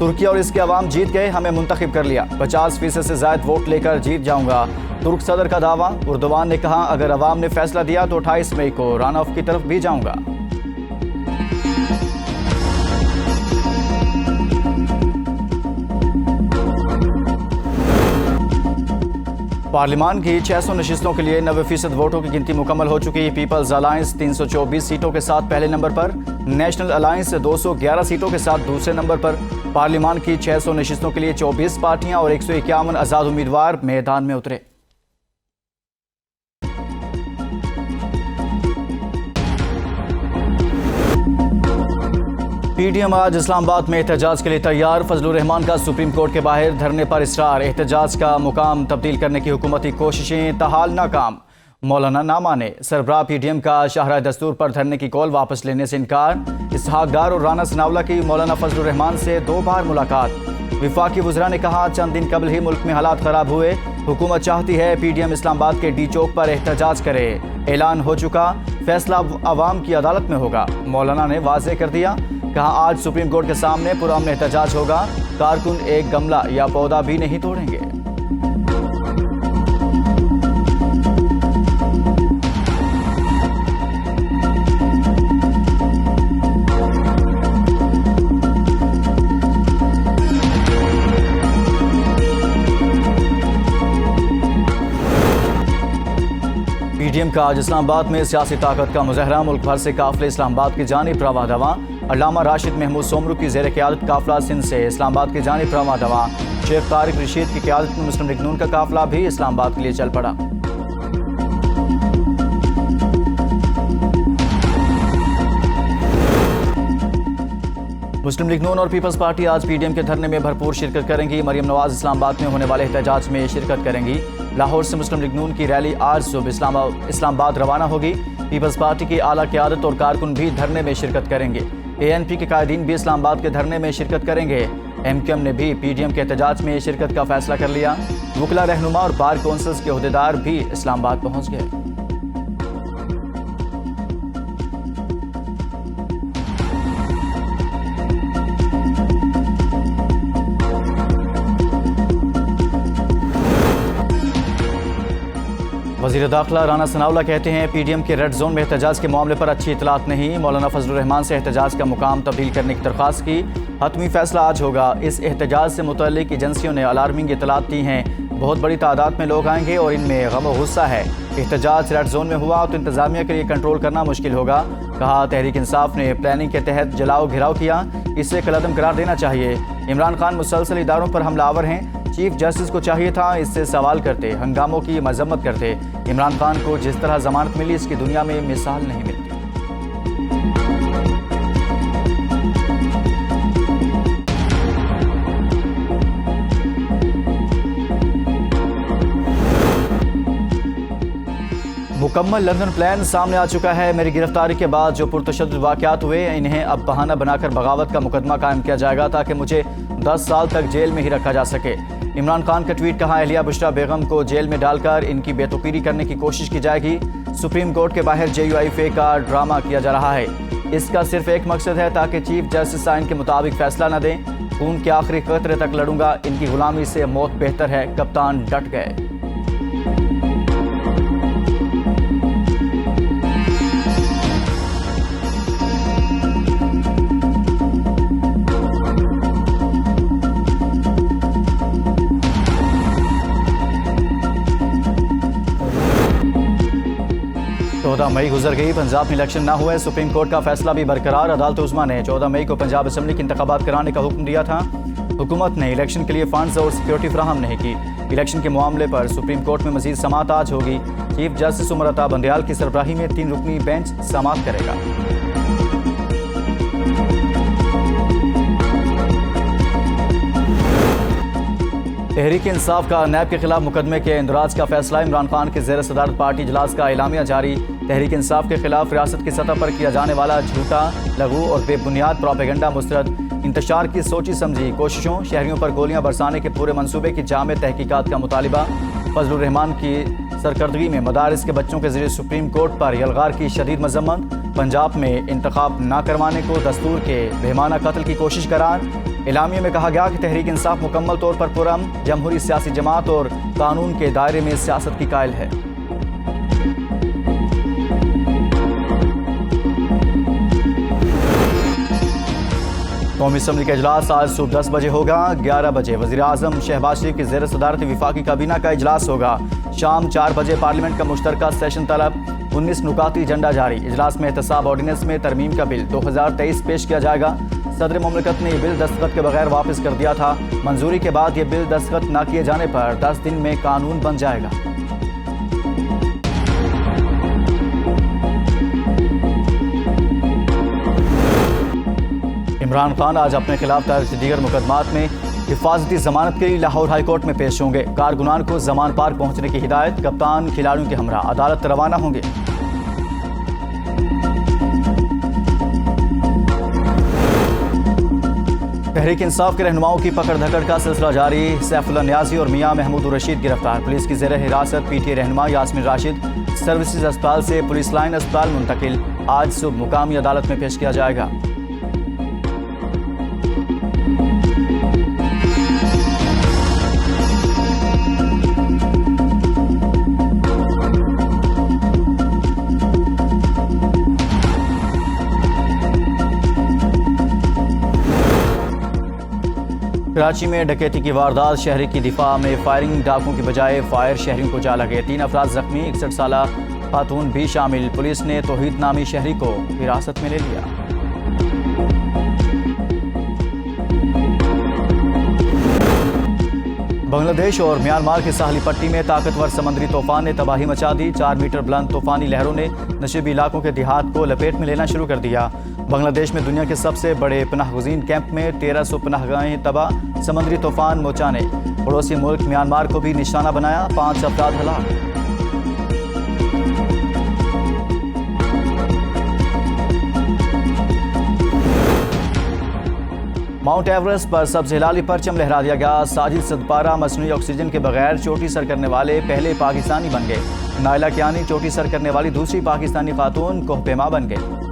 तुर्की और इसके अवाम जीत गए, हमें मुंतखब कर लिया, 50% से ज़ायद वोट लेकर जीत जाऊंगा, तुर्क सदर का दावा। उर्दवान ने कहा, अगर अवाम ने फैसला दिया तो 28 मई को रन ऑफ की तरफ भी जाऊंगा। पार्लियामान की 600 नशिस्तों के लिए 90% वोटों की गिनती मुकम्मल हो चुकी। पीपल्स अलायंस 324 सीटों के साथ पहले नंबर पर, नेशनल अलायंस 211 सीटों के साथ दूसरे नंबर पर। पार्लियामान की 600 नशिस्तों के लिए 24 पार्टियां और 151 आज़ाद उम्मीदवार मैदान में उतरे। पीडीएम आज इस्लामाबाद में एहतजाज के लिए तैयार। फजलुर रहमान का सुप्रीम कोर्ट के बाहर धरने पर इसरार। एहतजाज का मुकाम तब्दील करने की हुकूमती कोशिशें तहाल नाकाम। मौलाना ना माने। सरबराह पीडीएम का शाहराह दस्तूर पर धरने की कॉल वापस लेने से इनकार। इसहाक डार और राना सनावला की मौलाना फजलुर रहमान से 2 बार मुलाकात। विफाकी वज़रा ने कहा, चंद दिन कबल ही मुल्क में हालात खराब हुए, हुकूमत चाहती है पीडीएम इस्लामाबाद के डी चौक पर एहतजाज करे। ऐलान हो चुका, फैसला अवाम की अदालत में होगा। मौलाना ने वाज़ेह कर दिया, कहा, आज सुप्रीम कोर्ट के सामने पुरअमन एहतजाज होगा, कारकुन एक गमला या पौधा भी नहीं तोड़ेंगे। पीडीएम का आज इस्लामाबाद में सियासी ताकत का मुज़ाहरा। मुल्क भर से काफिले इस्लामाबाद की जानिब रवां दवा। अल्लामा राशिद महमूद सोमरू की ज़ेर क़यादत काफिला सिंध से इस्लामाबाद की जानिब रवां दवा। शेख तारिक रशीद की क़यादत में मुस्लिम लीग नून का काफिला भी इस्लामाबाद के लिए चल पड़ा। मुस्लिम लीग नून और पीपल्स पार्टी आज पीडीएम के धरने में भरपूर शिरकत करेंगी। मरियम नवाज इस्लामाबाद में होने वाले एहतजाज में शिरकत करेंगी। लाहौर से मुस्लिम लीग नून की रैली आज सुबह इस्लामाबाद रवाना होगी। पीपल्स पार्टी की आला क़यादत और कारकुन भी धरने में शिरकत करेंगे। एएनपी के कायदीन भी इस्लामाबाद के धरने में शिरकत करेंगे। एमक्यूएम ने भी पीडीएम के एहतजाज में शिरकत का फैसला कर लिया। वकला रहनुमा और बार कौंसिल्स के अहदेदार भी इस्लामाबाद पहुँच गए। वज़ीर दाखिला राना सनावला कहते हैं, पीडीएम के रेड जोन में एहतजाज के मामले पर अच्छी इतलात नहीं। मौलाना फजलुर रहमान से एहतजाज का मुकाम तब्दील करने की दरख्वास्त की। हतमी फैसला आज होगा। इस एहतजाज से मुतल्लिक एजेंसियों ने अलार्मिंग इतलात दी हैं। बहुत बड़ी तादाद में लोग आएंगे और इनमें गम और गुस्सा है। एहतजाज रेड जोन में हुआ तो इंतजामिया के लिए कंट्रोल करना मुश्किल होगा। कहा, तहरीक इंसाफ ने प्लानिंग के तहत जलाओ घिराव किया, इसे कलअदम करार देना चाहिए। इमरान खान मुसलसल इदारों पर हमलावर हैं। चीफ जस्टिस को चाहिए था इससे सवाल करते, हंगामों की मजम्मत करते। इमरान खान को जिस तरह जमानत मिली, इसकी दुनिया में मिसाल नहीं मिलती। मुकम्मल लंदन प्लान सामने आ चुका है। मेरी गिरफ्तारी के बाद जो पुरतशद्दुद वाक़यात हुए, इन्हें अब बहाना बनाकर बगावत का मुकदमा कायम किया जाएगा ताकि मुझे 10 साल तक जेल में ही रखा जा सके। इमरान खान का ट्वीट। कहा, एहलिया बुशरा बेगम को जेल में डालकर इनकी बेतुकीरी करने की कोशिश की जाएगी। सुप्रीम कोर्ट के बाहर JUIFA का ड्रामा किया जा रहा है। इसका सिर्फ एक मकसद है ताकि चीफ जस्टिस आइन के मुताबिक फैसला न दें। खून के आखिरी कतरे तक लड़ूंगा, इनकी गुलामी से मौत बेहतर है। कप्तान डट गए। चौदह मई गुजर गई, पंजाब में इलेक्शन ना हुए। सुप्रीम कोर्ट का फैसला भी बरकरार। अदालत उस्मा ने 14 मई को पंजाब असम्बली के इंतखाबात कराने का हुक्म दिया था। हुकूमत ने इलेक्शन के लिए फंड्स और सिक्योरिटी फराहम नहीं की। इलेक्शन के मामले पर सुप्रीम कोर्ट में मजीद समाअत आज होगी। चीफ जस्टिस उमर अता बंदयाल की सरबराही में 3 रुकनी बेंच समाअत करेगा। तहरीक इंसाफ का नैब के खिलाफ मुकदमे के इंदराज का फैसला। इमरान खान के ज़ेर सदारत पार्टी इजलास का एलामिया जारी। तहरीक इंसाफ के खिलाफ रियासत की सतह पर किया जाने वाला झूठा, लघु और बेबुनियाद प्रोपेगेंडा मुस्तरद। इंतशार की सोची समझी कोशिशों, शहरियों पर गोलियां बरसाने के पूरे मंसूबे की जामे तहकीकात का मुतालिबा। फजलुर रहमान की सरकर्दगी में मदारिस के बच्चों के जरिए सुप्रीम कोर्ट पर यलगार की शदीद मजम्मत। पंजाब में इंतखाब ना करवाने को दस्तूर के बेमाना कत्ल की कोशिश करार। एलामिया में कहा गया कि तहरीक इंसाफ मुकम्मल तौर पर पुरअमन, जमहूरी सियासी जमात और कानून के दायरे में सियासत की कायल है। कौमी असम्बली का इजलास आज सुबह 10 बजे होगा। 11 बजे वज़ीर आज़म शहबाज शरीफ की ज़ेर सदारत वफाकी काबीना का इजलास होगा। शाम 4 बजे पार्लियामेंट का मुश्तरका सेशन तलब। 19 नुकाती एजेंडा जारी। इजलास में एहतसाब ऑर्डिनेंस में तरमीम का बिल 2023 पेश किया जाएगा। सदर मुमलिकत ने यह बिल दस्तखत के बगैर वापस कर दिया था। मंजूरी के बाद यह बिल दस्तखत न किए जाने पर 10 दिन में कानून बन जाएगा। इमरान खान आज अपने खिलाफ दर्ज दीगर मुकदमात में हिफाजती जमानत के लिए लाहौर हाई कोर्ट में पेश होंगे। कारकुनान को जमान पार्क पहुंचने की हिदायत। कप्तान खिलाड़ियों के हमरा अदालत रवाना होंगे। तहरीक इंसाफ के रहनुमाओं की पकड़ धकड़ का सिलसिला जारी। सैफुल्लाह नियाजी और मियां महमूद रशीद गिरफ्तार। पुलिस की ज़ेर हिरासत पीटीए रहनुमा यास्मीन राशिद सर्विसेज अस्पताल से पुलिस लाइन अस्पताल मुंतकिल। आज सुबह मुकामी अदालत में पेश किया जाएगा। कराची में डकैती की वारदात। शहरी की दिफा में फायरिंग। डाकुओं की बजाय फायर शहरियों को जा लगे। 3 अफराद जख्मी। 61 साला खातून भी शामिल। पुलिस ने तौहीद नामी शहरी को हिरासत में ले लिया। बांग्लादेश और म्यांमार की साहली पट्टी में ताकतवर समंदरी तूफान ने तबाही मचा दी। 4 मीटर बुलंद तूफानी लहरों ने नशीबी इलाकों के देहात को लपेट में लेना शुरू कर दिया। बांग्लादेश में दुनिया के सबसे बड़े पनाहगुज़ीन कैंप में 1300 पनाहगाहें तबाह। समंदरी तूफान मोचा ने पड़ोसी मुल्क म्यांमार को भी निशाना बनाया। 5 अफराद हलाक। माउंट एवरेस्ट पर सब्ज़ हिलाली परचम लहरा दिया गया। साजिद सदपारा मसनूई ऑक्सीजन के बगैर चोटी सर करने वाले पहले पाकिस्तानी बन गए। नाइला कियानी चोटी सर करने वाली दूसरी पाकिस्तानी खातून कोहपेमा बन गई।